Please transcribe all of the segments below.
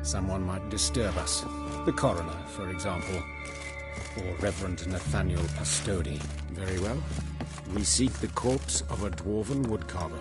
Someone might disturb us. The coroner, for example. Or Reverend Nathaniel Pastodi. Very well. We seek the corpse of a dwarven woodcarver.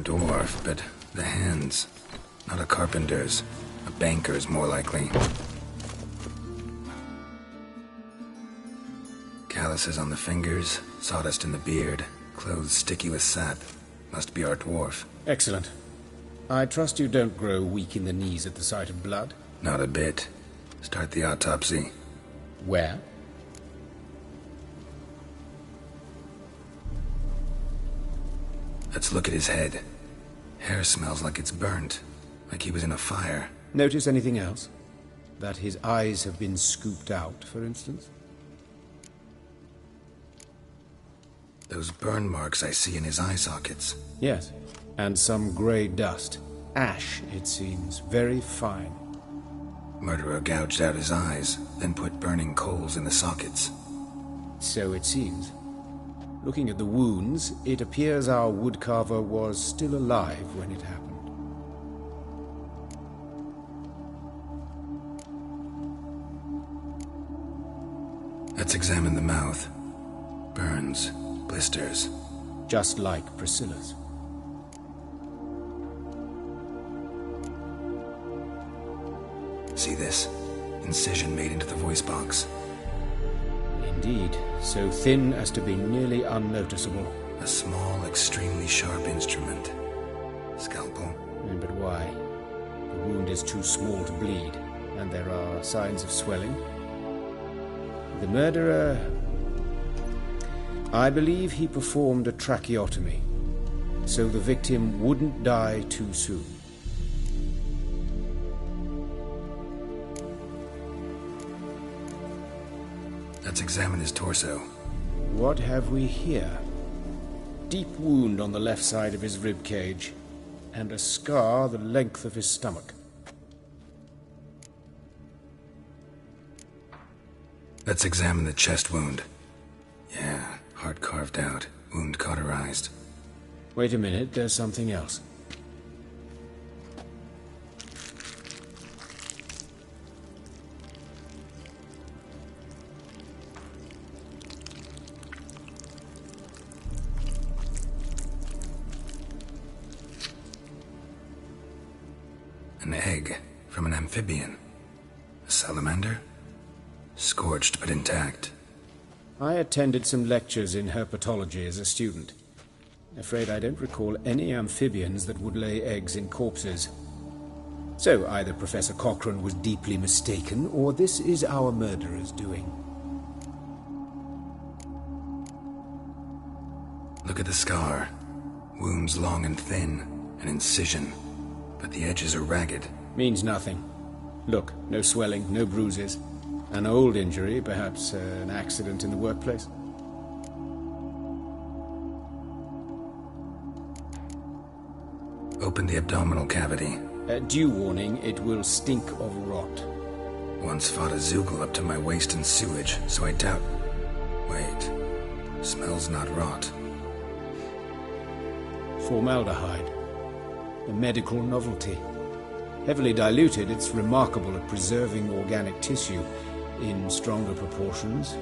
Dwarf, but the hands. Not a carpenter's. A banker's, more likely. Calluses on the fingers, sawdust in the beard, clothes sticky with sap. Must be our dwarf. Excellent. I trust you don't grow weak in the knees at the sight of blood? Not a bit. Start the autopsy. Where? Let's look at his head. Hair smells like it's burnt, like he was in a fire. Notice anything else? That his eyes have been scooped out, for instance? Those burn marks I see in his eye sockets. Yes, and some grey dust. Ash, it seems. Very fine. Murderer gouged out his eyes, then put burning coals in the sockets. So it seems. Looking at the wounds, it appears our woodcarver was still alive when it happened. Let's examine the mouth. Burns, blisters. Just like Priscilla's. See this? Incision made into the voice box. Indeed, so thin as to be nearly unnoticeable. A small, extremely sharp instrument. Scalpel. But why? The wound is too small to bleed, and there are signs of swelling. The murderer... I believe he performed a tracheotomy, so the victim wouldn't die too soon. Let's examine his torso. What have we here? Deep wound on the left side of his rib cage, and a scar the length of his stomach. Let's examine the chest wound. Yeah, heart carved out, wound cauterized. Wait a minute, there's something else. An egg from an amphibian. A salamander? Scorched but intact. I attended some lectures in herpetology as a student. Afraid I don't recall any amphibians that would lay eggs in corpses. So either Professor Cochrane was deeply mistaken, or this is our murderer's doing. Look at the scar. Wounds long and thin, an incision. But the edges are ragged. Means nothing. Look, no swelling, no bruises. An old injury, perhaps an accident in the workplace. Open the abdominal cavity. Due warning, it will stink of rot. Once fought a Zoogle up to my waist in sewage, so I doubt... Wait. Smells not rot. Formaldehyde. A medical novelty. Heavily diluted, it's remarkable at preserving organic tissue. In stronger proportions,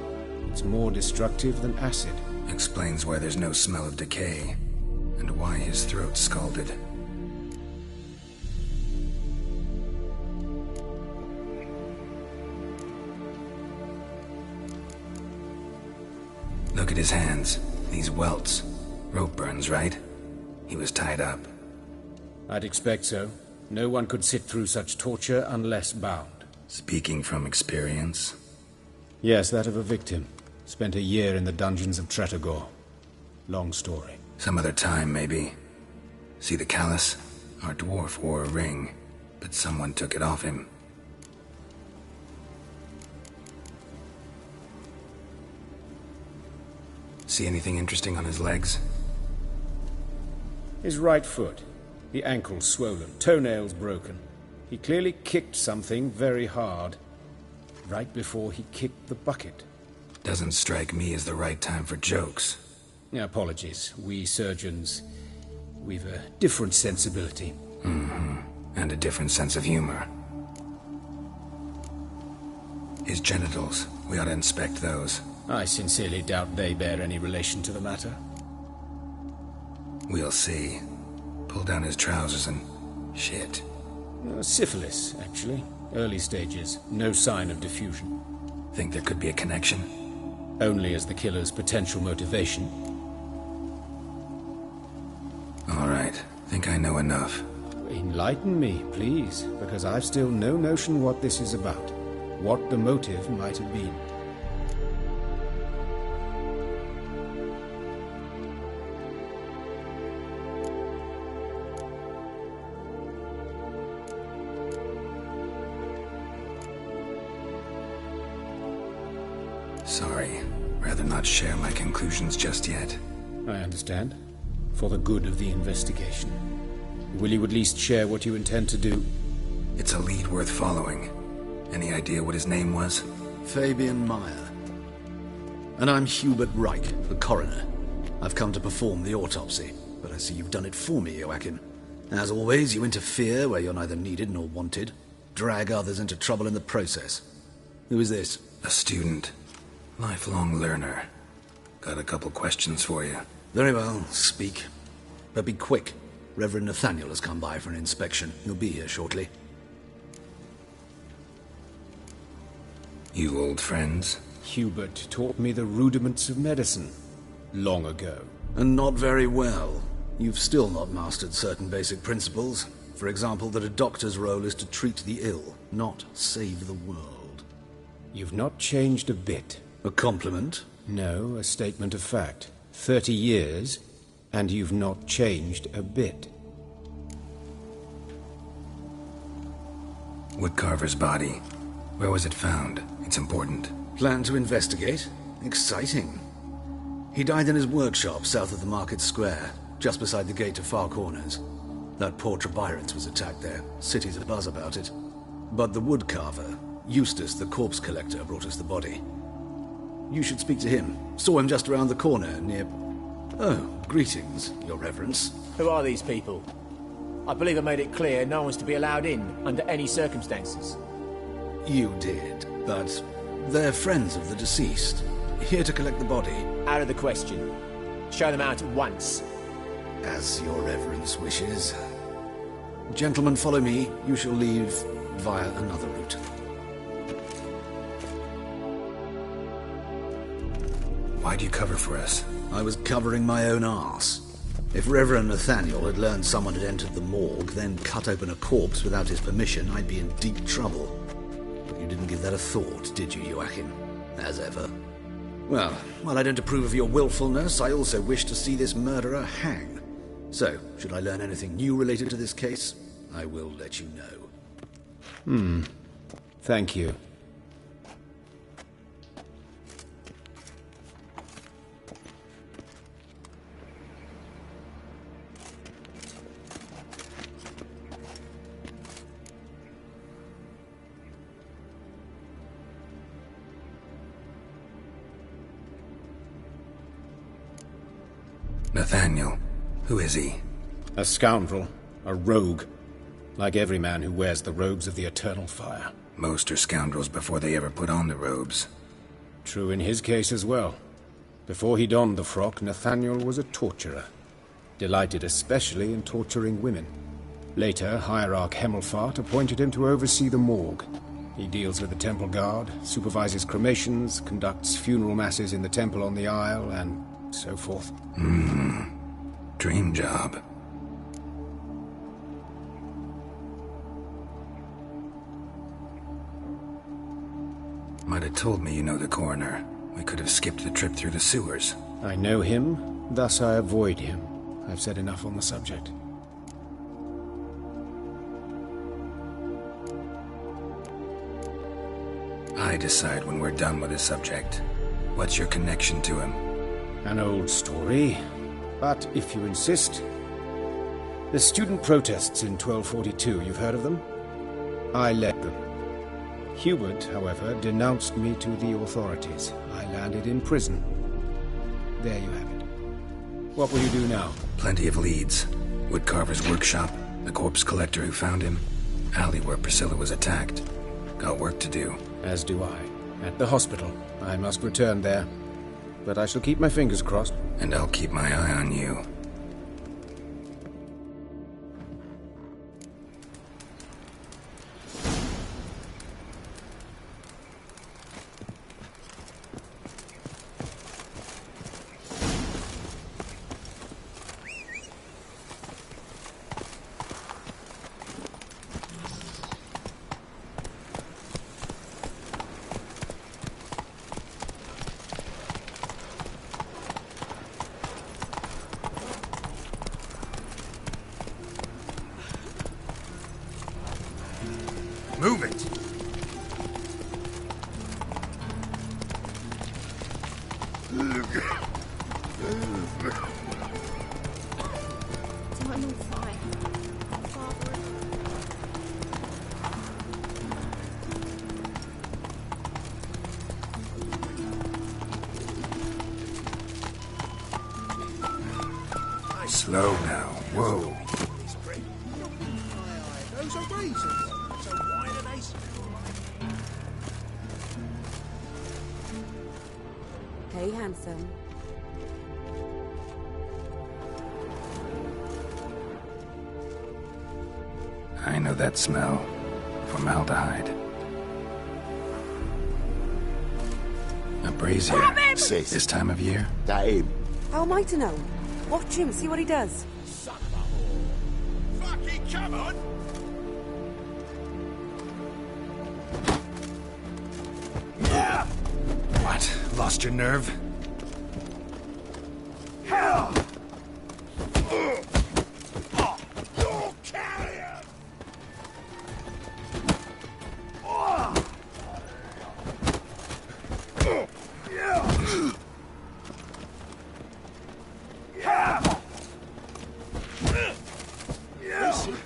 it's more destructive than acid. Explains why there's no smell of decay, and why his throat's scalded. Look at his hands. These welts. Rope burns, right? He was tied up. I'd expect so. No one could sit through such torture unless bound. Speaking from experience? Yes, that of a victim. Spent a year in the dungeons of Tretogor. Long story. Some other time, maybe. See the callus? Our dwarf wore a ring, but someone took it off him. See anything interesting on his legs? His right foot. The ankle swollen, toenails broken. He clearly kicked something very hard. Right before he kicked the bucket. Doesn't strike me as the right time for jokes. Apologies. We surgeons, we've a different sensibility. Mm-hmm. And a different sense of humor. His genitals. We ought to inspect those. I sincerely doubt they bear any relation to the matter. We'll see. Pull down his trousers and... shit. Syphilis, actually. Early stages. No sign of diffusion. Think there could be a connection? Only as the killer's potential motivation. All right. Think I know enough. Enlighten me, please, because I've still no notion what this is about. What the motive might have been. Sorry. Rather not share my conclusions just yet. I understand. For the good of the investigation. Will you at least share what you intend to do? It's a lead worth following. Any idea what his name was? Fabian Meyer. And I'm Hubert Reich, the coroner. I've come to perform the autopsy, but I see you've done it for me, Joachim. As always, you interfere where you're neither needed nor wanted. Drag others into trouble in the process. Who is this? A student. Lifelong learner. Got a couple questions for you. Very well, speak. But be quick. Reverend Nathaniel has come by for an inspection. He'll be here shortly. You old friends? Hubert taught me the rudiments of medicine. Long ago. And not very well. You've still not mastered certain basic principles. For example, that a doctor's role is to treat the ill, not save the world. You've not changed a bit. A compliment? No, a statement of fact. 30 years, and you've not changed a bit. Woodcarver's body. Where was it found? It's important. Plan to investigate? Exciting. He died in his workshop south of the Market Square, just beside the gate to Far Corners. That poor Trebyrans was attacked there. City's abuzz about it. But the woodcarver, Eustace the corpse collector, brought us the body. You should speak to him. Saw him just around the corner, near... Oh, greetings, Your Reverence. Who are these people? I believe I made it clear no one's to be allowed in, under any circumstances. You did, but they're friends of the deceased. Here to collect the body. Out of the question. Show them out at once. As Your Reverence wishes. Gentlemen, follow me. You shall leave via another route. Why'd you cover for us? I was covering my own arse. If Reverend Nathaniel had learned someone had entered the morgue, then cut open a corpse without his permission, I'd be in deep trouble. But you didn't give that a thought, did you, Joachim? As ever. Well, while I don't approve of your willfulness, I also wish to see this murderer hang. So, should I learn anything new related to this case, I will let you know. Thank you. Nathaniel. Who is he? A scoundrel. A rogue. Like every man who wears the robes of the Eternal Fire. Most are scoundrels before they ever put on the robes. True in his case as well. Before he donned the frock, Nathaniel was a torturer. Delighted especially in torturing women. Later, Hierarch Hemmelfart appointed him to oversee the morgue. He deals with the temple guard, supervises cremations, conducts funeral masses in the temple on the Isle, and so forth. Dream job. Might have told me you know the coroner. We could have skipped the trip through the sewers. I know him, thus I avoid him. I've said enough on the subject. I decide when we're done with the subject. What's your connection to him? An old story, but if you insist. The student protests in 1242, you've heard of them? I led them. Hubert, however, denounced me to the authorities. I landed in prison. There you have it. What will you do now? Plenty of leads. Woodcarver's workshop, the corpse collector who found him, alley where Priscilla was attacked. Got work to do. As do I. At the hospital. I must return there. But I shall keep my fingers crossed. And I'll keep my eye on you. Move it! I'm on fire. Father. Slow now. Whoa. Those are reasons. So why do they... Hey, handsome. I know that smell. Formaldehyde. A brazier. Sis. This time of year? That him. How am I to know? Watch him, see what he does. Son of a whore. Fucking come on! What? Lost your nerve? Hell! You'll carry him! Listen,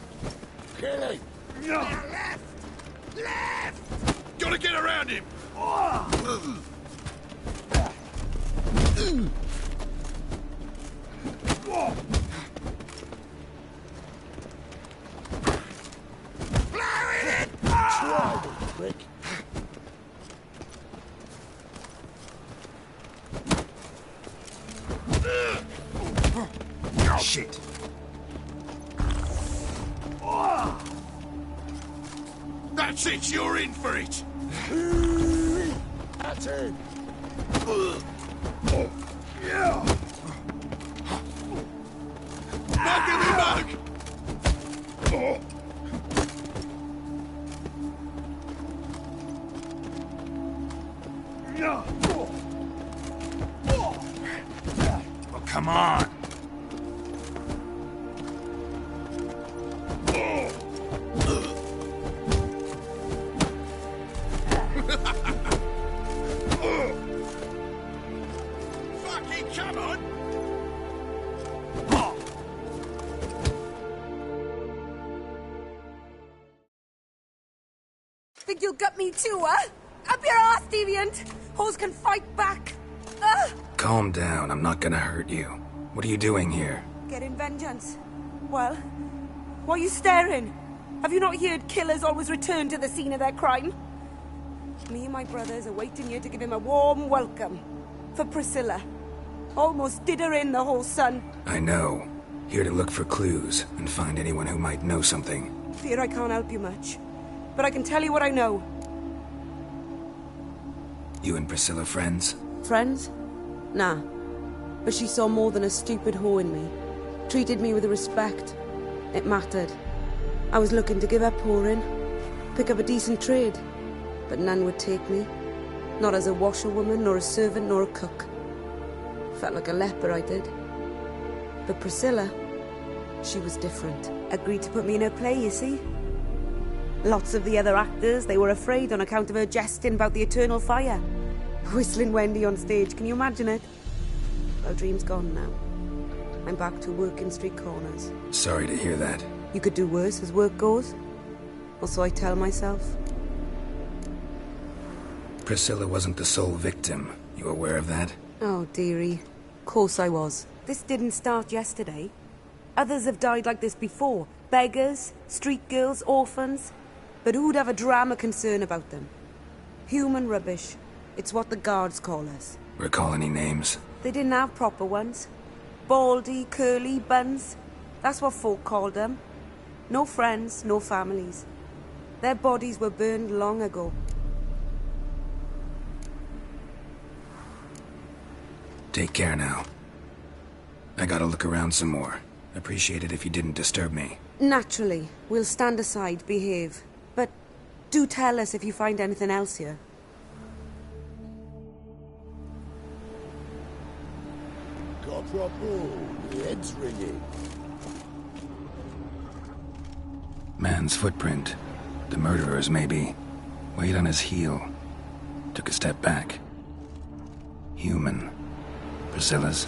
kill him. Left! Left! Gotta get around him! Blowing it! Try me, prick. Shit. That's it, you're in for it! That's it! Oh, come on! Fucking come on! Think you'll gut me too, huh? Up your ass, deviant! Hoes can fight back! Calm down, I'm not gonna hurt you. What are you doing here? Getting vengeance. Well, why are you staring? Have you not heard killers always return to the scene of their crime? Me and my brothers are waiting here to give him a warm welcome. For Priscilla. Almost did her in, the whole son. I know. Here to look for clues and find anyone who might know something. Fear I can't help you much. But I can tell you what I know. You and Priscilla friends? Friends? Nah. But she saw more than a stupid whore in me. Treated me with respect. It mattered. I was looking to give up whoring. Pick up a decent trade. But none would take me. Not as a washerwoman, nor a servant, nor a cook. Felt like a leper, I did. But Priscilla, she was different. Agreed to put me in her play, you see? Lots of the other actors, they were afraid on account of her jesting about the eternal fire. Whistling Wendy on stage, can you imagine it? Our dream's gone now. I'm back to working street corners. Sorry to hear that. You could do worse as work goes. Or so I tell myself. Priscilla wasn't the sole victim. You aware of that? Oh, dearie. Course I was. This didn't start yesterday. Others have died like this before. Beggars, street girls, orphans. But who'd have a drama concern about them? Human rubbish. It's what the guards call us. Recall any names? They didn't have proper ones. Baldy, curly, buns. That's what folk called them. No friends, no families. Their bodies were burned long ago. Take care now. I gotta look around some more. Appreciate it if you didn't disturb me. Naturally. We'll stand aside, behave. But do tell us if you find anything else here. The head's ringing. Man's footprint. The murderer's, maybe. Weight on his heel. Took a step back. Human. Priscilla's.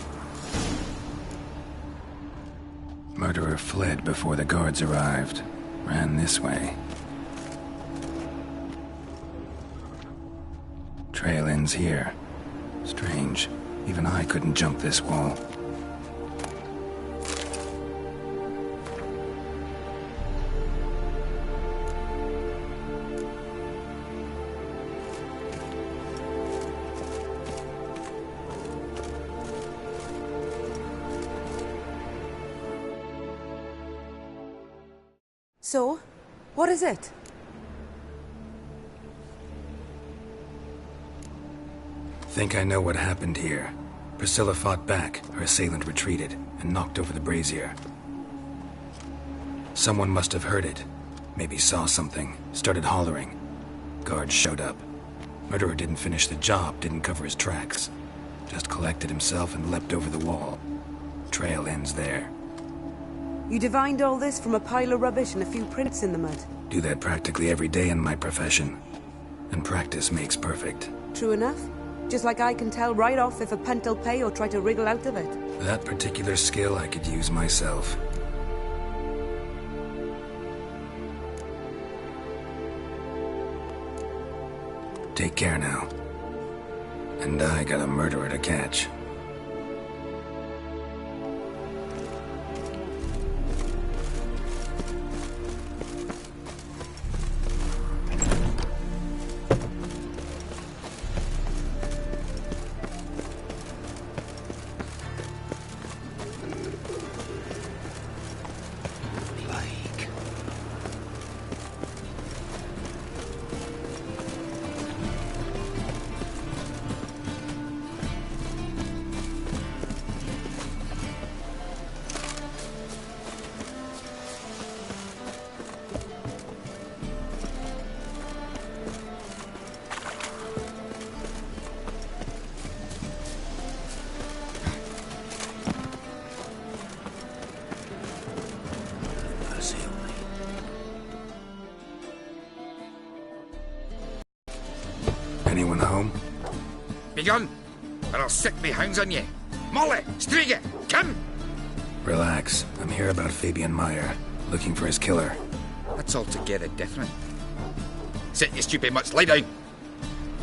Murderer fled before the guards arrived. Ran this way. Trail ends here. Strange. Even I couldn't jump this wall. So, what is it? Think I know what happened here. Priscilla fought back, her assailant retreated, and knocked over the brazier. Someone must have heard it. Maybe saw something, started hollering. Guards showed up. Murderer didn't finish the job, didn't cover his tracks. Just collected himself and leapt over the wall. Trail ends there. You divined all this from a pile of rubbish and a few prints in the mud. Do that practically every day in my profession. And practice makes perfect. True enough. Just like I can tell right off if a punt'll pay or try to wriggle out of it. That particular skill I could use myself. Take care now. And I got a murderer to catch. begun, or I'll sick me hounds on ye. Molly, Striga, come! Relax. I'm here about Fabian Meyer, looking for his killer. That's altogether different. Sit, you stupid mutts, lie down!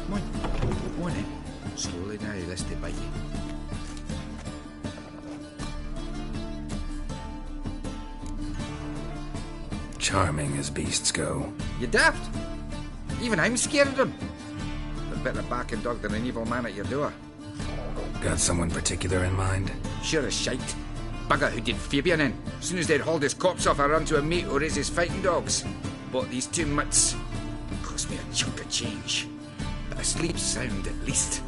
Come on, go on then. Slowly now, lest they bite you. Charming as beasts go. You daft? Even I'm scared of them. They're better backing dog than an evil man at your door. Got someone particular in mind? Sure as shite. Bugger who did Fabian in. As soon as they'd hauled his corpse off, I run to a mate who raises fighting dogs. Bought these 2 mutts. Cost me a chunk of change. But I sleep sound at least.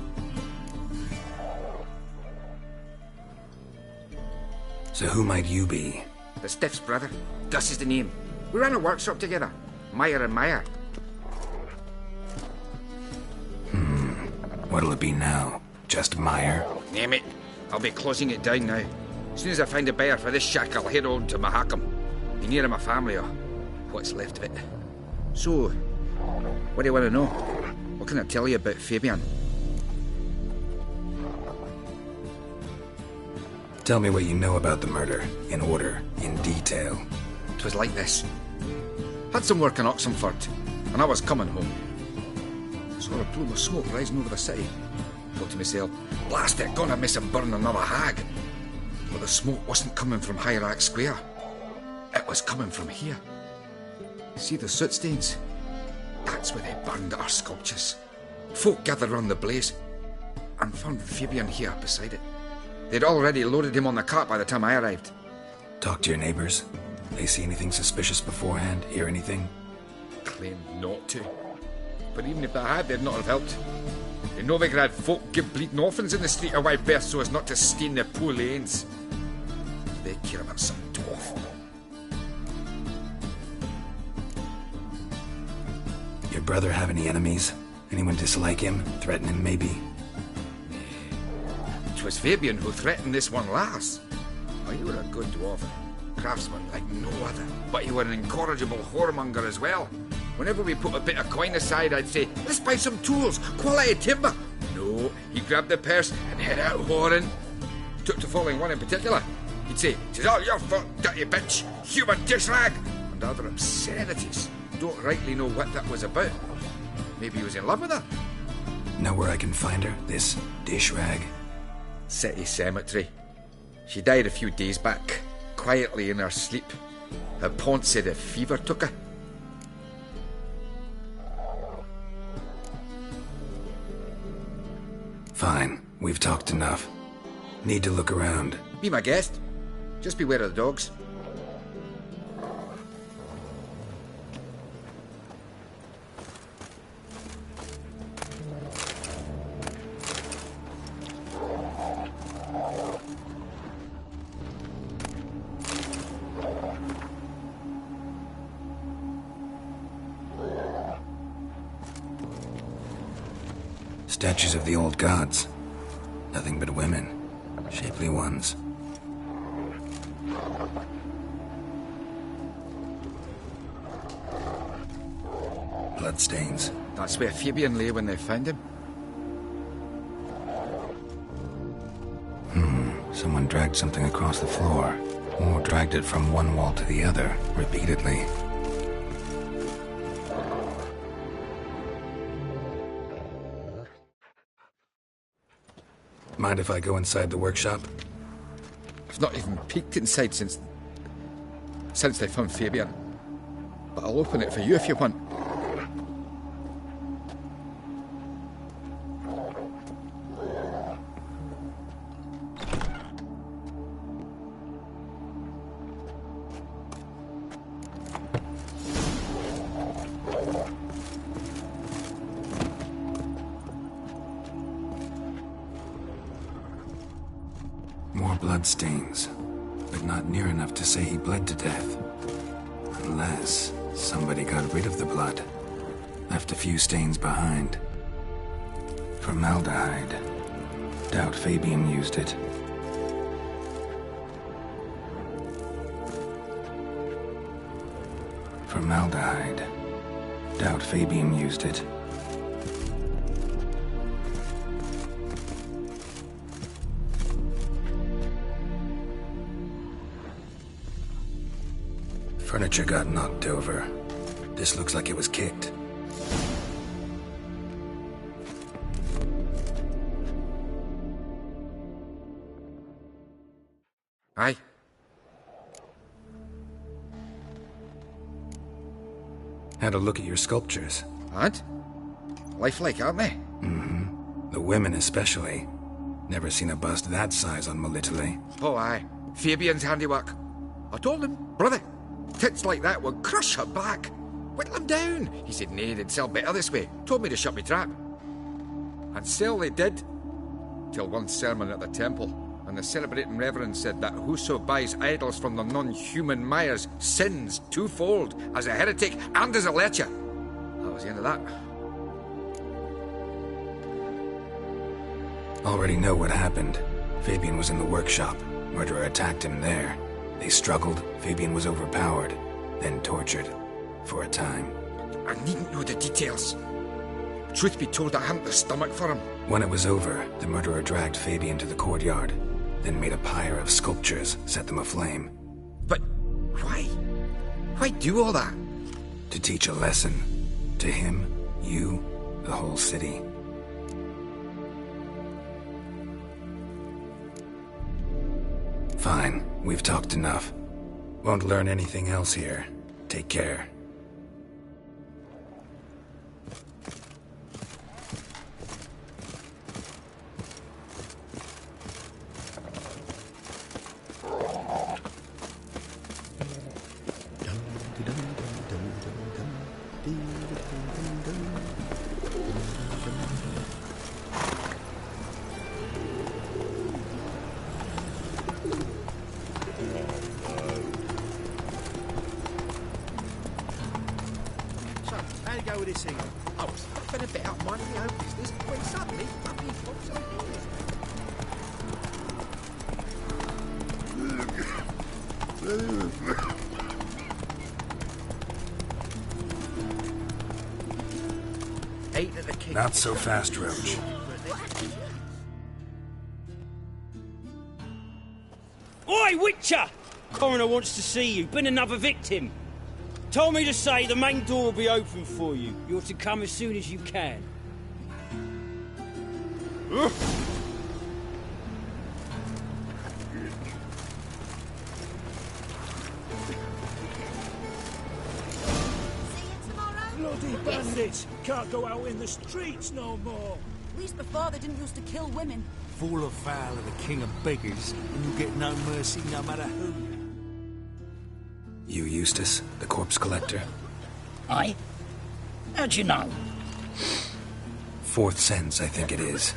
So who might you be? The Stiff's brother. Gus is the name. We ran a workshop together. Meyer and Meyer. What'll it be now? Just Meyer? Name it. I'll be closing it down now. As soon as I find a buyer for this shack, I'll head on to Mahakam. Be near my family or what's left of it. So, what do you want to know? What can I tell you about Fabian? Tell me what you know about the murder, in order, in detail. 'Twas like this. Had some work in Oxenford, and I was coming home. Saw a plume of smoke rising over the city. Thought to myself, blast it, gonna miss and burn another hag. But the smoke wasn't coming from Hierarch Square. It was coming from here. See the soot stains? That's where they burned our sculptures. Folk gathered round the blaze, and found Fabian here beside it. They'd already loaded him on the cart by the time I arrived. Talk to your neighbors. They see anything suspicious beforehand? Hear anything? Claimed not to. But even if they had, they'd not have helped. They know they could have folk give bleeding orphans in the street of White Bear so as not to stain their poor lanes. They care about some dwarf. Your brother have any enemies? Anyone dislike him? Threaten him, maybe? 'Twas Fabian who threatened this one last. Oh, you were a good dwarf. Craftsman like no other. But you were an incorrigible whoremonger as well. Whenever we put a bit of coin aside, I'd say, let's buy some tools, quality timber. No, he grabbed the purse and head out whoring. Took to following one in particular. He'd say, "'Tis all your fault, dirty bitch, human dish rag," and other obscenities. Don't rightly know what that was about. Maybe he was in love with her. Know where I can find her, this dish rag? City cemetery. She died a few days back, quietly in her sleep. Her pont said a fever took her. Fine, we've talked enough. Need to look around. Be my guest. Just beware of the dogs. Statues of the old gods. Nothing but women. Shapely ones. Bloodstains. That's where Fabian lay when they found him. Someone dragged something across the floor. Or dragged it from one wall to the other, repeatedly. Mind if I go inside the workshop? I've not even peeked inside since they found Fabian. But I'll open it for you if you want. More bloodstains, but not near enough to say he bled to death. Unless somebody got rid of the blood, left a few stains behind. Formaldehyde. Doubt Fabian used it. Formaldehyde. Doubt Fabian used it. Furniture got knocked over. This looks like it was kicked. Aye. Had a look at your sculptures. And? Lifelike, aren't they? Mm-hmm. The women especially. Never seen a bust that size on Melitele. Oh, aye. Fabian's handiwork. I told him, brother, tits like that would crush her back. Whittle him down. He said, nay, they'd sell better this way. Told me to shut me trap. And sell they did. Till one sermon at the temple, and the celebrating reverend said that whoso buys idols from the non-human Myers sins twofold, as a heretic and as a lecher. That was the end of that. Already know what happened. Fabian was in the workshop. Murderer attacked him there. They struggled. Fabian was overpowered, then tortured. For a time. I needn't know the details. Truth be told, I hadn't the stomach for him. When it was over, the murderer dragged Fabian to the courtyard, then made a pyre of sculptures, set them aflame. But why? Why do all that? To teach a lesson. To him, you, the whole city. Fine, we've talked enough. Won't learn anything else here. Take care. I was faffing about minding my own business when suddenly Puppy pops up. Eight of the kids. Not so fast, Roach. Oi, Witcher! Coroner wants to see you. Been another victim. Told me to say the main door will be open for you. You're to come as soon as you can. Bloody bandits! Can't go out in the streets no more! At least before they didn't used to kill women. Fall afoul of the king of beggars, and you get no mercy no matter who. You Eustace, the corpse collector? Aye? How'd you know? Fourth sense, I think it is.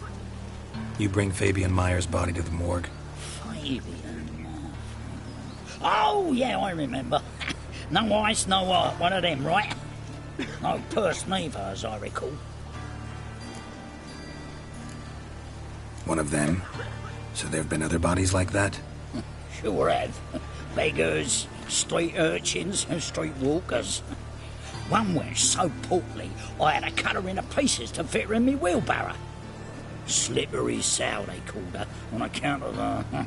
You bring Fabian Myers' body to the morgue? Fabian? Oh, yeah, I remember. No eyes, no heart, one of them, right? No purse neither, as I recall. One of them? So there've been other bodies like that? Sure have. Beggars, street urchins, and street walkers. One went so portly, I had to cut her into pieces to fit her in me wheelbarrow. Slippery sow, they called her, on account of the...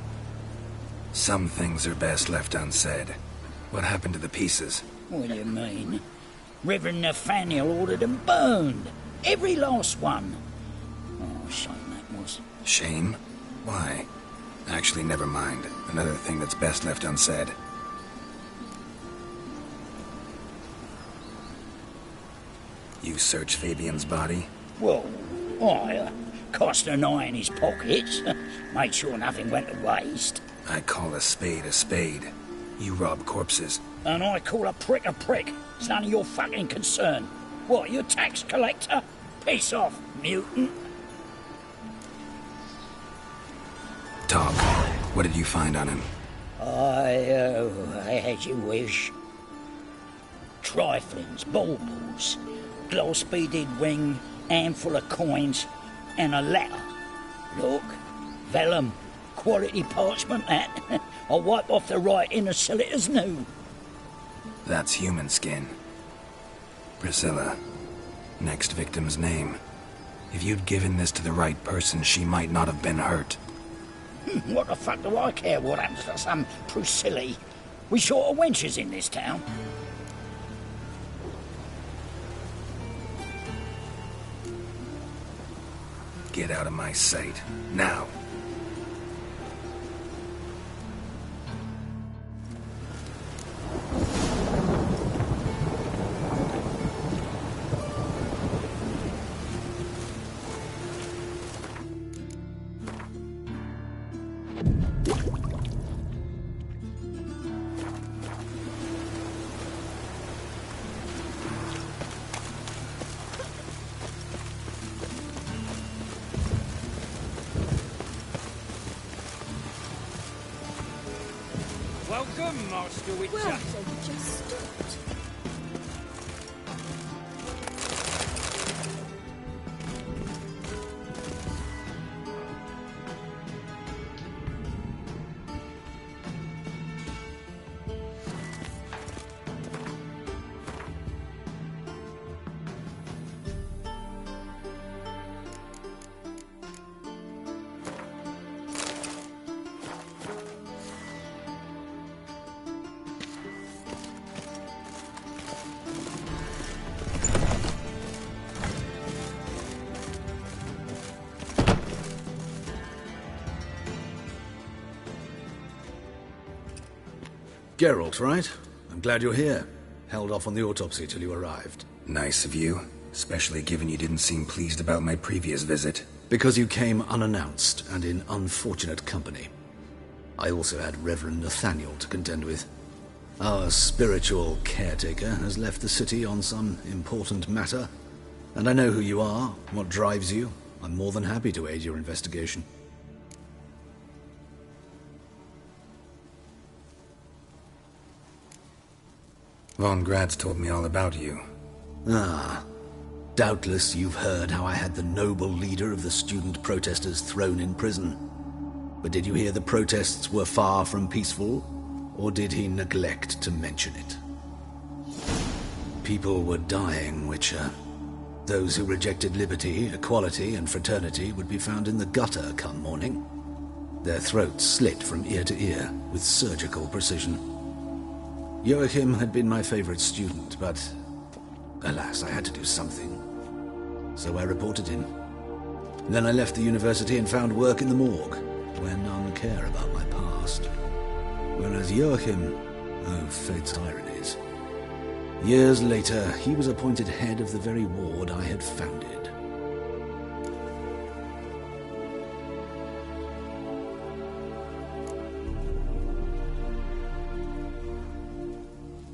Some things are best left unsaid. What happened to the pieces? What do you mean? Reverend Nathaniel ordered them burned. Every last one. Oh, shame that was. Shame? Why? Actually, never mind. Another thing that's best left unsaid. You searched Fabian's body? Well, I cast an eye in his pockets. Made sure nothing went to waste. I call a spade a spade. You rob corpses. And I call a prick a prick. It's none of your fucking concern. What, you tax collector? Piss off, mutant. Talk. What did you find on him? As you wish. Triflings, baubles, gloss-beaded ring, handful of coins, and a letter. Look, vellum, quality parchment that. I'll wipe off the writing and sell it as new. That's human skin. Priscilla. Next victim's name. If you'd given this to the right person, she might not have been hurt. What the fuck do I care what happens to some Priscilla? We short of wenches in this town. Get out of my sight, now. Welcome, Master Witcher. Well, they just stopped. Geralt, right? I'm glad you're here. Held off on the autopsy till you arrived. Nice of you, especially given you didn't seem pleased about my previous visit. Because you came unannounced and in unfortunate company. I also had Reverend Nathaniel to contend with. Our spiritual caretaker has left the city on some important matter, and I know who you are, what drives you. I'm more than happy to aid your investigation. Von Grad's told me all about you. Ah. Doubtless you've heard how I had the noble leader of the student protesters thrown in prison. But did you hear the protests were far from peaceful, or did he neglect to mention it? People were dying, Witcher. Those who rejected liberty, equality, and fraternity would be found in the gutter come morning. Their throats slit from ear to ear with surgical precision. Joachim had been my favorite student, but alas, I had to do something. So I reported him. Then I left the university and found work in the morgue, where none care about my past. Whereas Joachim, oh, fate's ironies. Years later, he was appointed head of the very ward I had founded.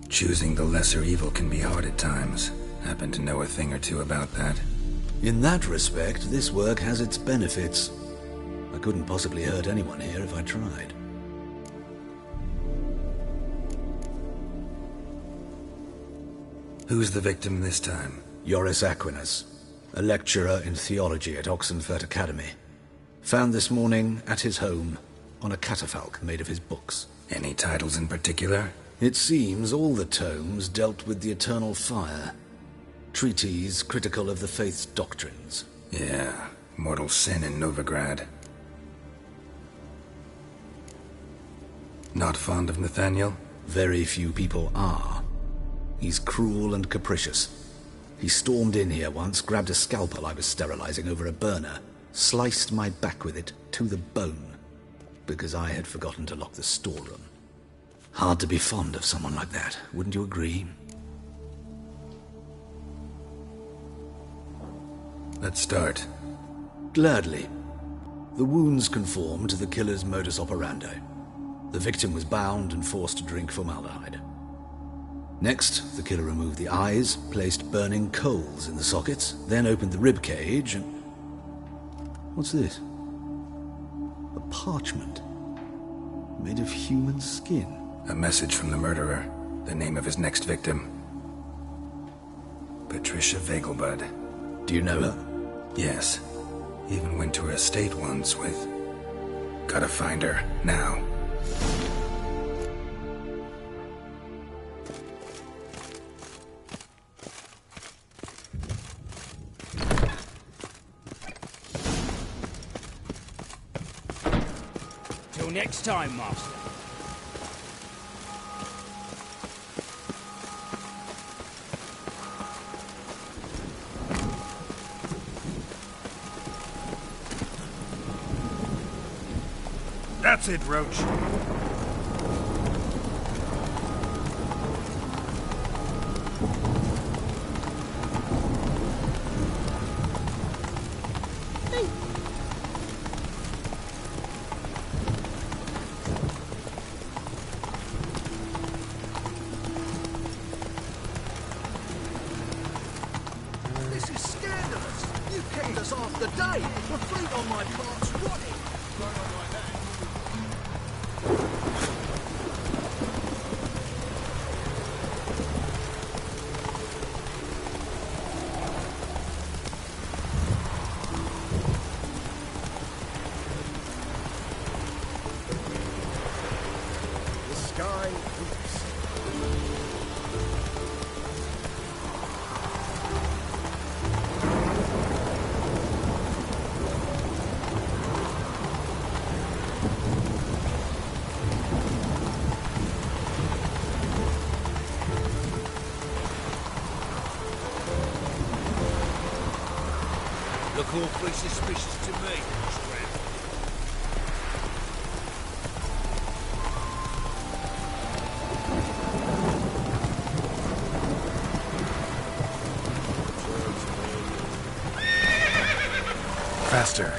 Choosing the lesser evil can be hard at times. Happen to know a thing or two about that. In that respect, this work has its benefits. I couldn't possibly hurt anyone here if I tried. Who's the victim this time? Joris Aquinas, a lecturer in theology at Oxenfurt Academy. Found this morning at his home on a catafalque made of his books. Any titles in particular? It seems all the tomes dealt with the eternal fire. Treatises critical of the faith's doctrines. Yeah, mortal sin in Novigrad. Not fond of Nathaniel? Very few people are. He's cruel and capricious. He stormed in here once, grabbed a scalpel I was sterilizing over a burner, sliced my back with it to the bone, because I had forgotten to lock the storeroom. Hard to be fond of someone like that, wouldn't you agree? Let's start. Gladly. The wounds conform to the killer's modus operandi. The victim was bound and forced to drink formaldehyde. Next, the killer removed the eyes, placed burning coals in the sockets, then opened the rib cage and... What's this? A parchment made of human skin. A message from the murderer. The name of his next victim. Patricia Vegelbud. Do you know her? Yes. Even went to her estate once with... Gotta find her, now. Till next time, Master. That's it, Roach. This is scandalous. You kept us half the day. The fruit on my part's rotting. Right on my hand. The sky weeps. Look awfully suspicious to me, Scram. Faster.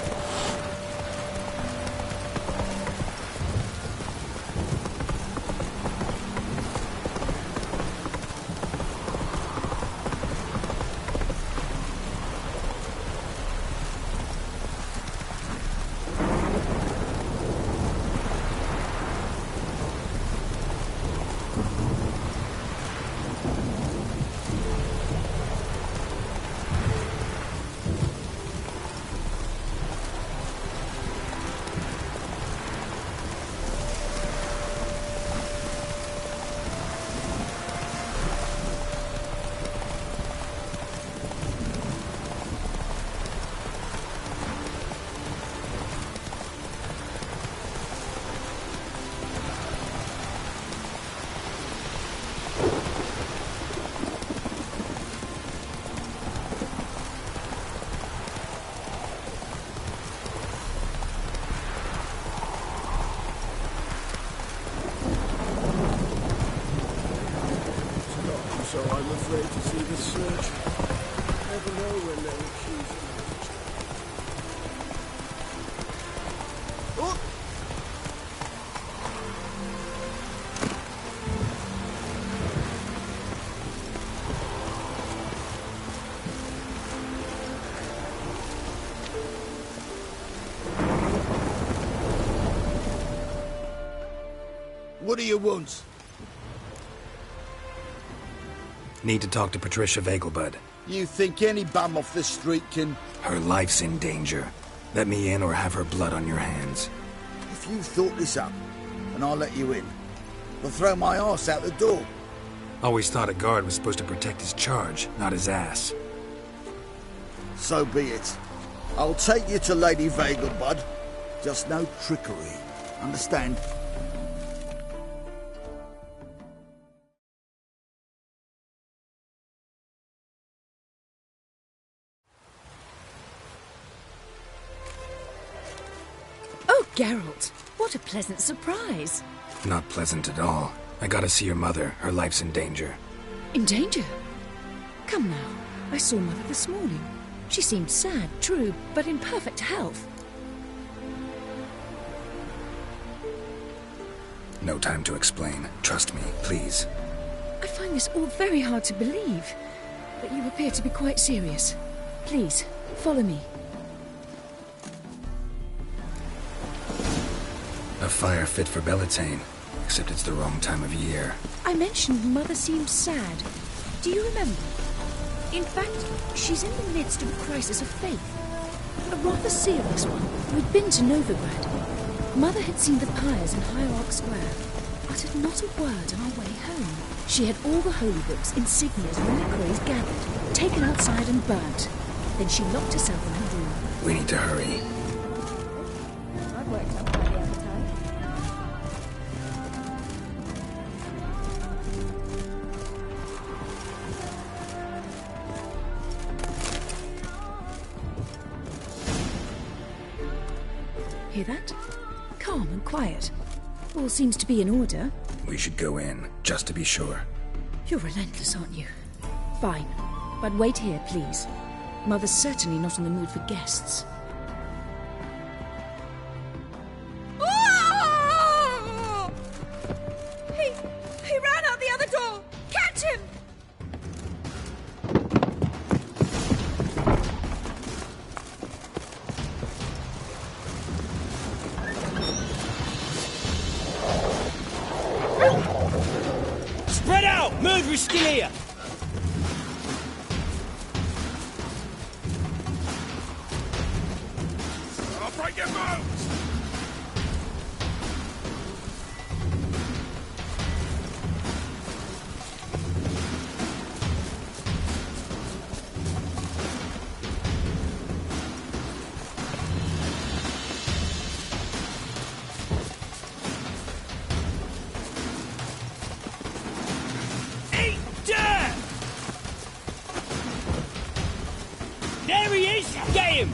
So I'm afraid to see the search. Never know when they'll accuse him. Oh! What do you want? Need to talk to Patricia Vegelbud. You think any bum off the street can... Her life's in danger. Let me in or have her blood on your hands. If you thought this up, and I'll let you in, I'll throw my arse out the door. Always thought a guard was supposed to protect his charge, not his ass. So be it. I'll take you to Lady Vegelbud. Just no trickery. Understand? Oh, Geralt, what a pleasant surprise. Not pleasant at all. I gotta see your mother. Her life's in danger. In danger? Come now, I saw Mother this morning. She seemed sad, true, but in perfect health. No time to explain. Trust me, please. I find this all very hard to believe, but you appear to be quite serious. Please, follow me. A fire fit for Bellatane, except it's the wrong time of year. I mentioned Mother seemed sad. Do you remember? In fact, she's in the midst of a crisis of faith. A rather serious one. We'd been to Novigrad. Mother had seen the pyres in Hierarch Square, uttered not a word on our way home. She had all the holy books, insignias, reliquaries gathered, taken outside and burnt. Then she locked herself in her room. We need to hurry. I've worked up quite the appetite. Hear that? calm and quiet. All seems to be in order. We should go in, just to be sure. You're relentless, aren't you? Fine. But wait here, please. Mother's certainly not in the mood for guests. Oh! He ran out the other door! Catch him! Spread out! Murderer's still here! I'll break your bones! Eat dirt! There he is! Get him!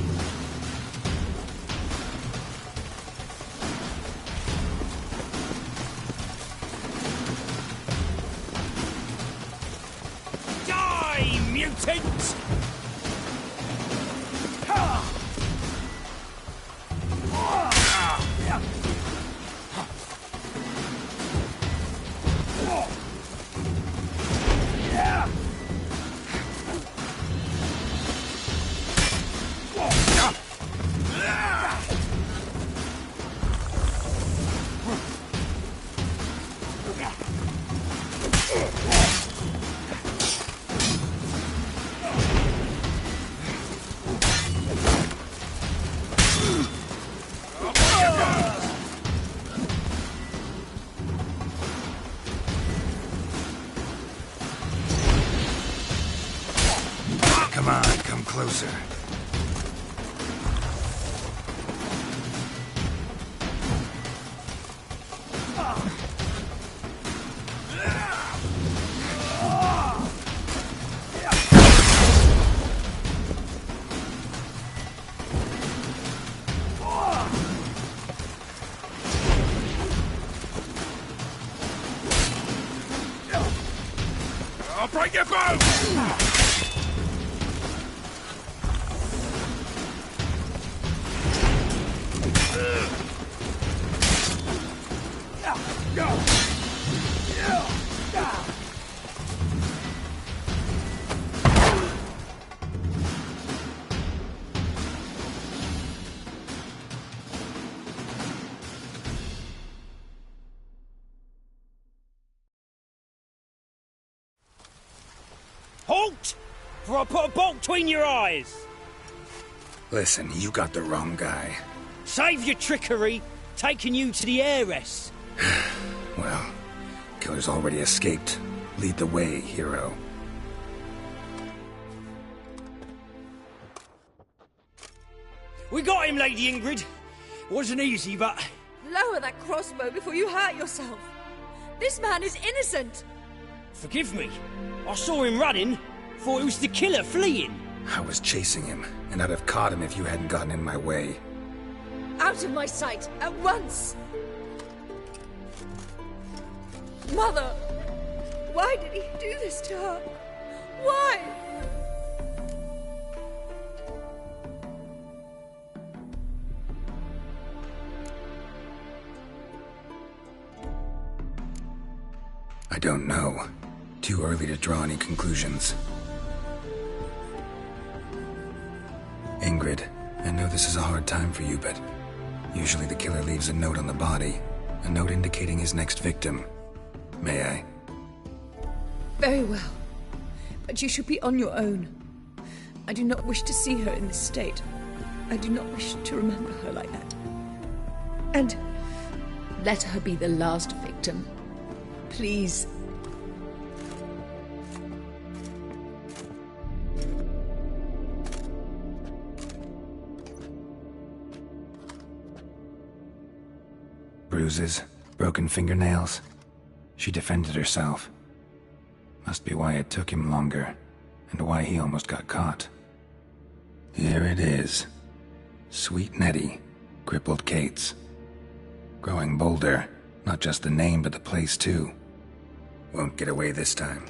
Die, mutant! Come on, come closer. I'll break your bones! Halt! For I put a bolt between your eyes! Listen, you got the wrong guy. Save your trickery, taking you to the heiress. Well, killer's already escaped. Lead the way, hero. We got him, Lady Ingrid. Wasn't easy, but... Lower that crossbow before you hurt yourself. This man is innocent. Forgive me. I saw him running. Thought it was the killer fleeing. I was chasing him, and I'd have caught him if you hadn't gotten in my way. Out of my sight, at once! Mother! Why did he do this to her? Why? I don't know. Too early to draw any conclusions. Ingrid, I know this is a hard time for you, but usually the killer leaves a note on the body. A note indicating his next victim. May I? Very well. But you should be on your own. I do not wish to see her in this state. I do not wish to remember her like that. And let her be the last victim. Please. Bruises, broken fingernails. She defended herself. Must be why it took him longer, and why he almost got caught. Here it is. Sweet Nettie, crippled Kate's. Growing bolder. Not just the name, but the place too. Won't get away this time.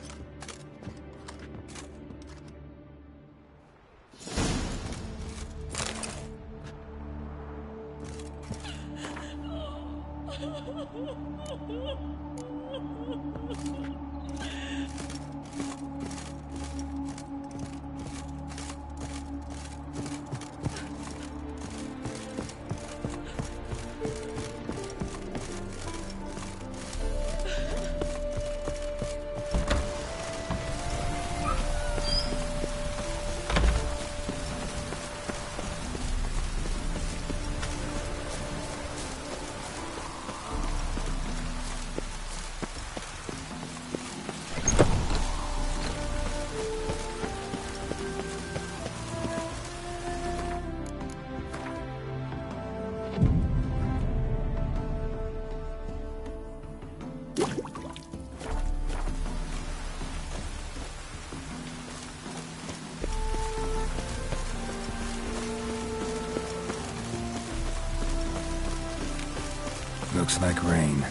Looks like rain.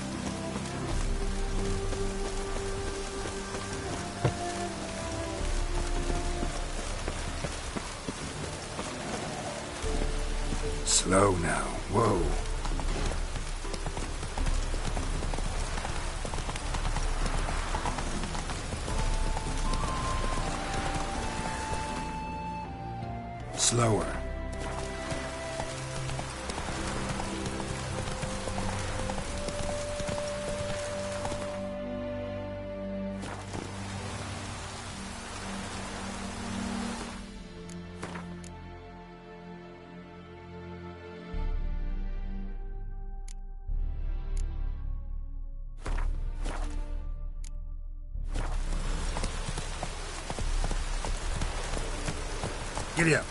Slow now. Whoa. Slower. Giddy up.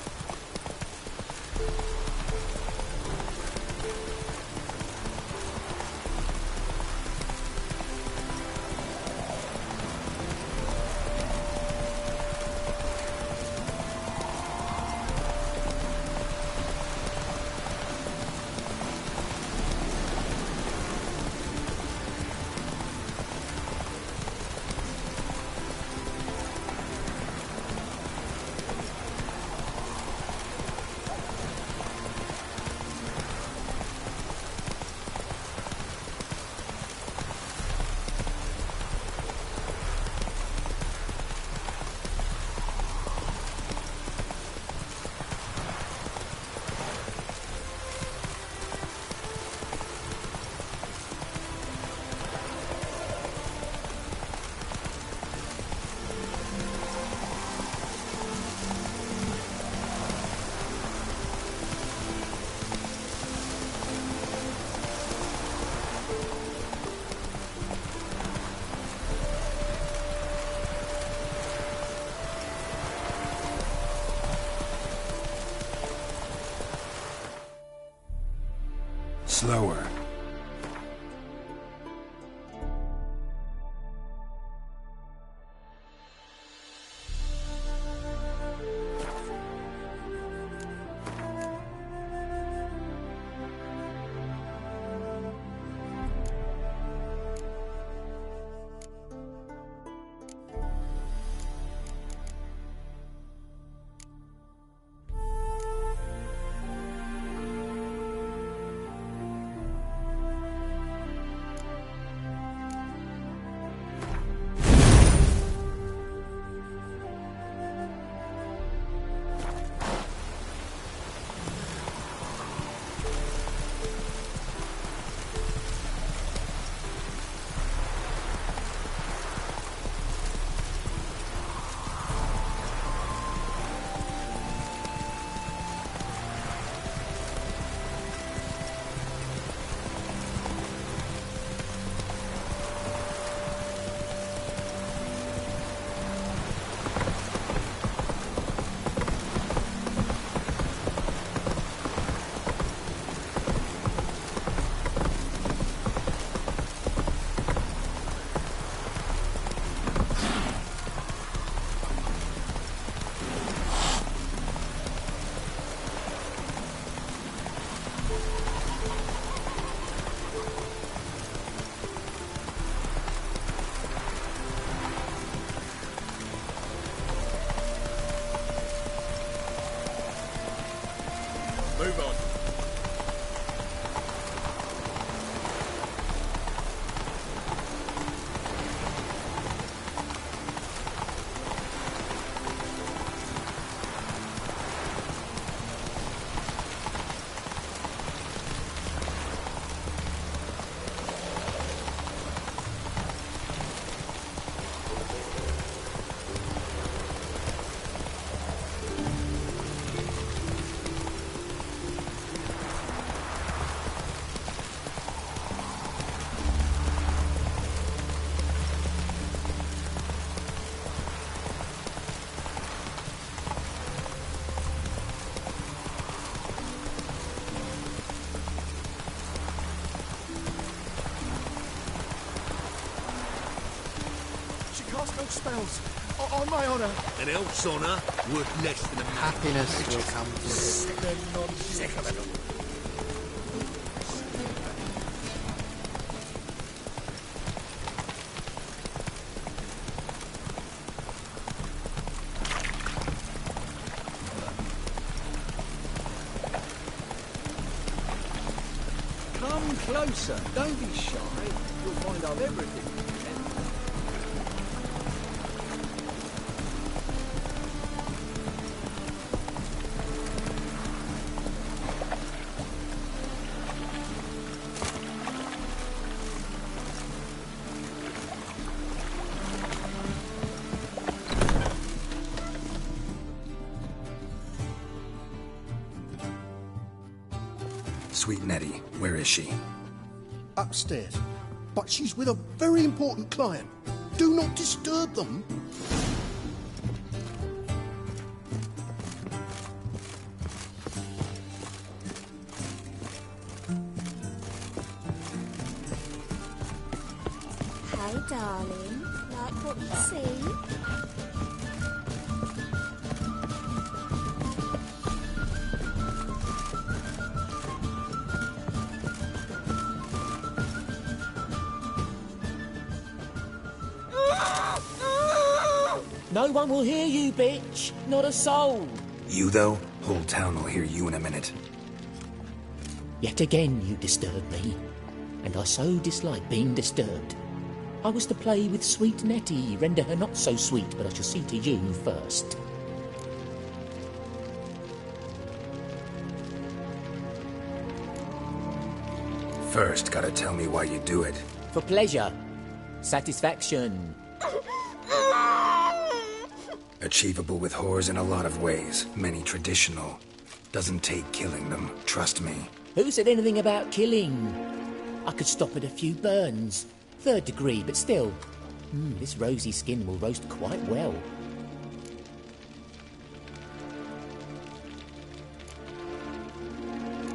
Slower. No spells. On my honour. An elf's honour worth less than a man. Happiness will come to you. Sick of it all. Come closer. Don't be shy. You'll find out everything. Sweet Nettie, where is she? Upstairs. But she's with a very important client. Do not disturb them. Hey, darling. Like what you see? No one will hear you, bitch. Not a soul. You, though? Whole town will hear you in a minute. Yet again you disturb me, and I so dislike being disturbed. I was to play with sweet Nettie, render her not so sweet, but I shall see to you first. First, gotta tell me why you do it. For pleasure. Satisfaction. Achievable with whores in a lot of ways, many traditional. Doesn't take killing them, trust me. Who said anything about killing? I could stop at a few burns. 3rd degree, but still. This rosy skin will roast quite well.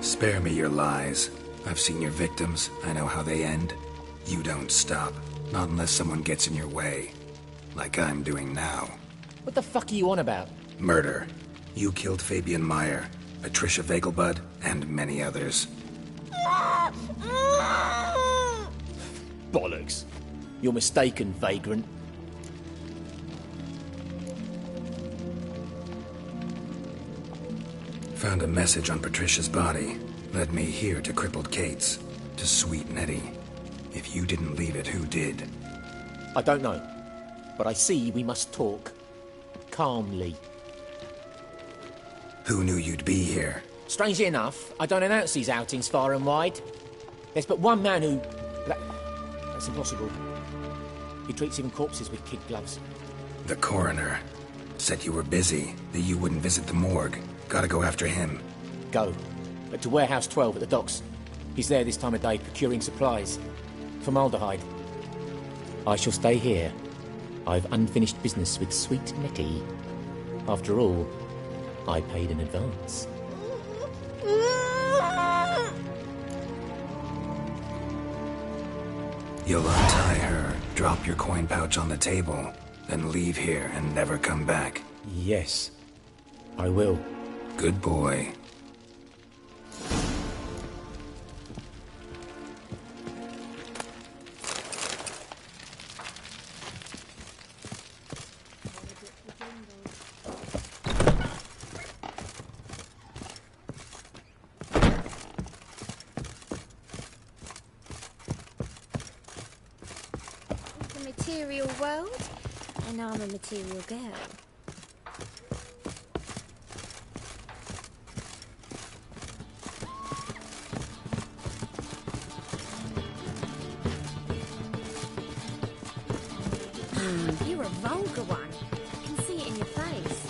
Spare me your lies. I've seen your victims, I know how they end. You don't stop, not unless someone gets in your way. Like I'm doing now. What the fuck are you on about? Murder. You killed Fabian Meyer, Patricia Vegelbud, and many others. Bollocks. You're mistaken, vagrant. Found a message on Patricia's body. Led me here to crippled Kate's. To sweet Nettie. If you didn't leave it, who did? I don't know. But I see we must talk. Calmly. Who knew you'd be here? Strangely enough, I don't announce these outings far and wide. There's but one man who... That's impossible. He treats even corpses with kid gloves. The coroner. Said you were busy, that you wouldn't visit the morgue. Gotta go after him. Go. But to Warehouse 12 at the docks. He's there this time of day procuring supplies. Formaldehyde. I shall stay here. I've unfinished business with sweet Nettie. After all, I paid in advance. You'll untie her, drop your coin pouch on the table, then leave here and never come back. Yes, I will. Good boy. Material world, and I'm a material girl. You're a vulgar one. I can see it in your face.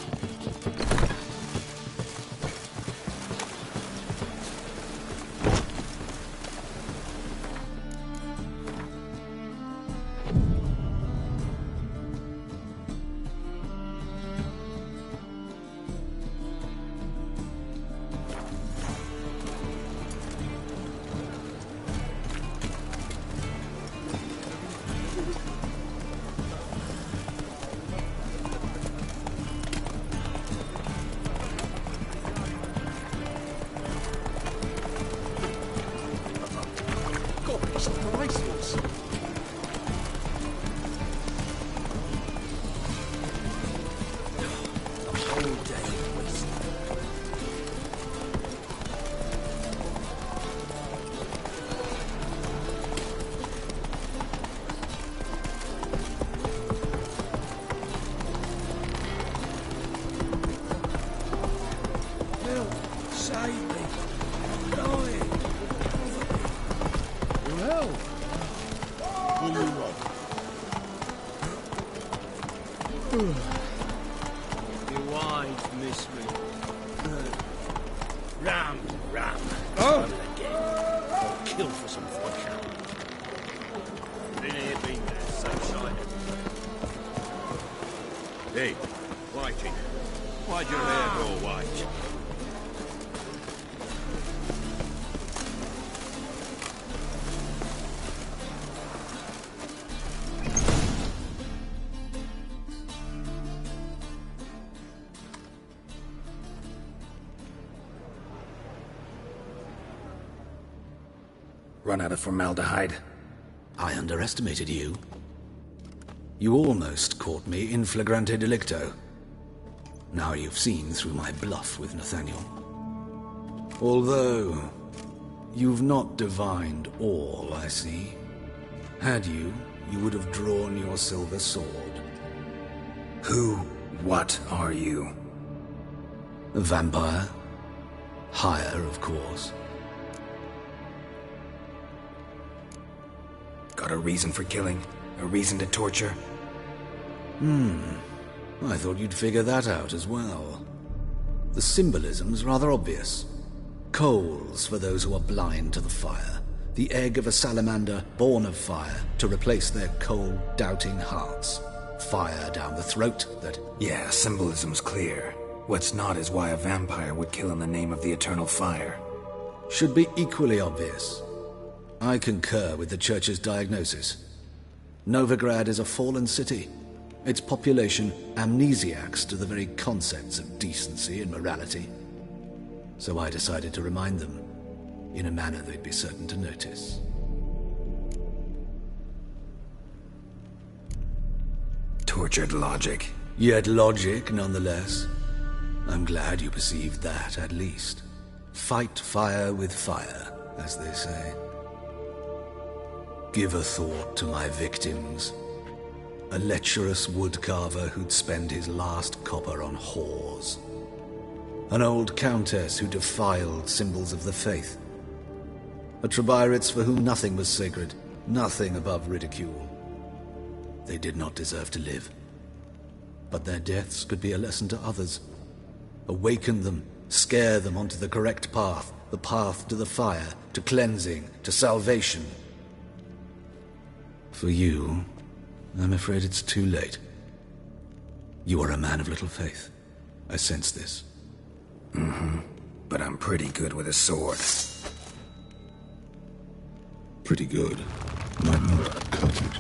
Your wives miss me. Ram. Oh! Again. I'll kill for some vodka. Been here, been there, same side. Hey, Whitey. Why'd your hair go white? Run out of formaldehyde. I underestimated you. You almost caught me in flagrante delicto. Now you've seen through my bluff with Nathaniel. Although, you've not divined all, I see. Had you, you would have drawn your silver sword. What are you? A vampire. Higher, of course. Got a reason for killing? A reason to torture? I thought you'd figure that out as well. The symbolism's rather obvious. Coals for those who are blind to the fire. The egg of a salamander born of fire to replace their cold, doubting hearts. Fire down the throat that... Yeah, symbolism's clear. What's not is why a vampire would kill in the name of the eternal fire. Should be equally obvious. I concur with the Church's diagnosis. Novigrad is a fallen city. Its population amnesiacs to the very concepts of decency and morality. So I decided to remind them, in a manner they'd be certain to notice. Tortured logic. Yet logic, nonetheless. I'm glad you perceived that, at least. Fight fire with fire, as they say. Give a thought to my victims. A lecherous woodcarver who'd spend his last copper on whores. An old countess who defiled symbols of the faith. A Trebirates for whom nothing was sacred, nothing above ridicule. They did not deserve to live. But their deaths could be a lesson to others. Awaken them, scare them onto the correct path, the path to the fire, to cleansing, to salvation. For you, I'm afraid it's too late. You are a man of little faith. I sense this. But I'm pretty good with a sword. Pretty good. Might not cut it.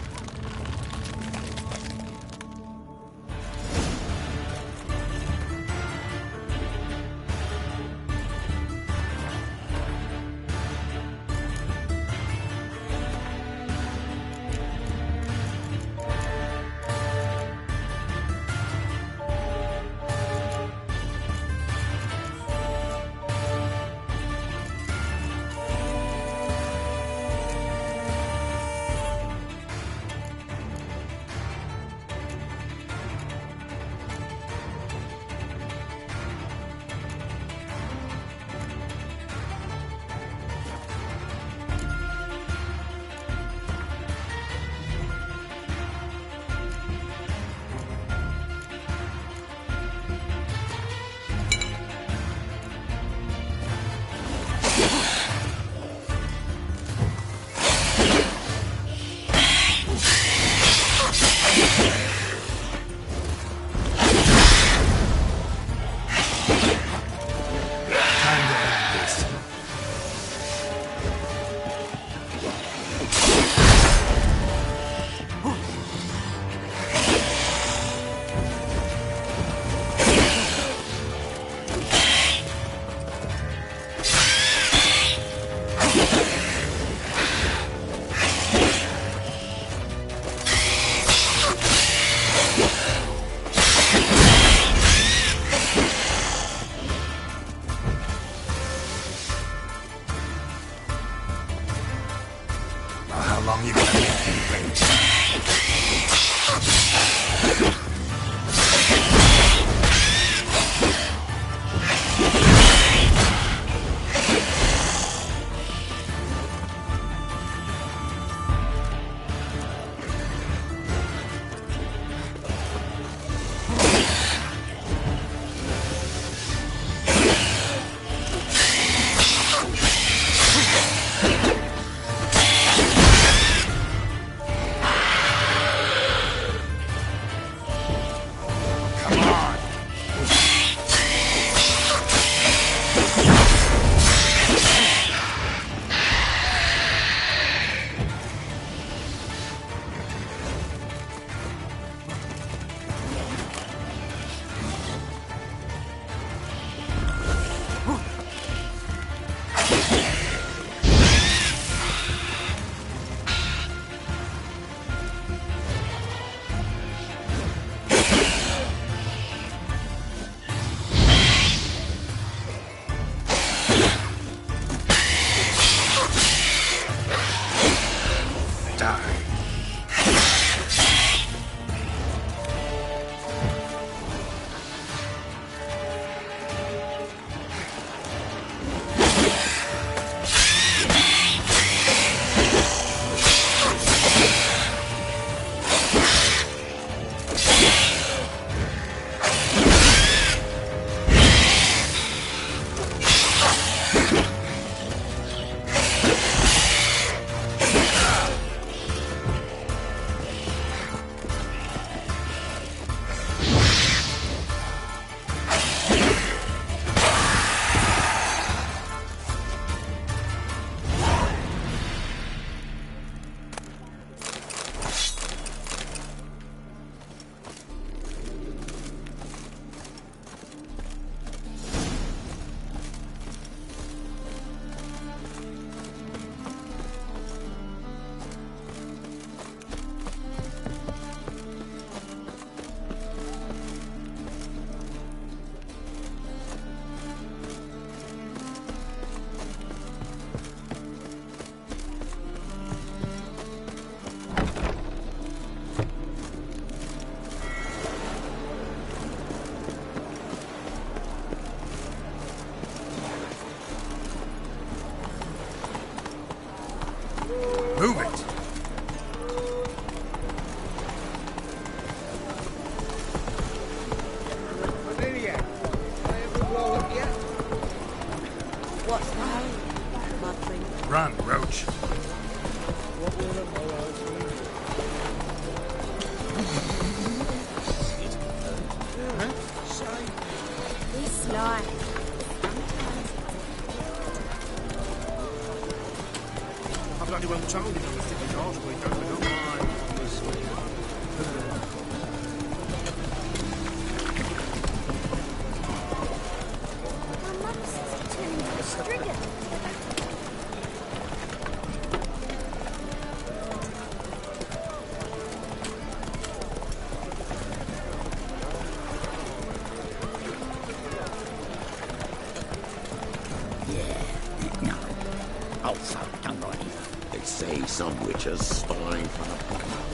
Move it! What's that? Mud thing. Run, Roach. This life. I bloody well told him to stick his arse where he goes, but not mine. My mother says he turned into a stringer. Oh, fuck, don't write it. They say some witches spy from the bottom.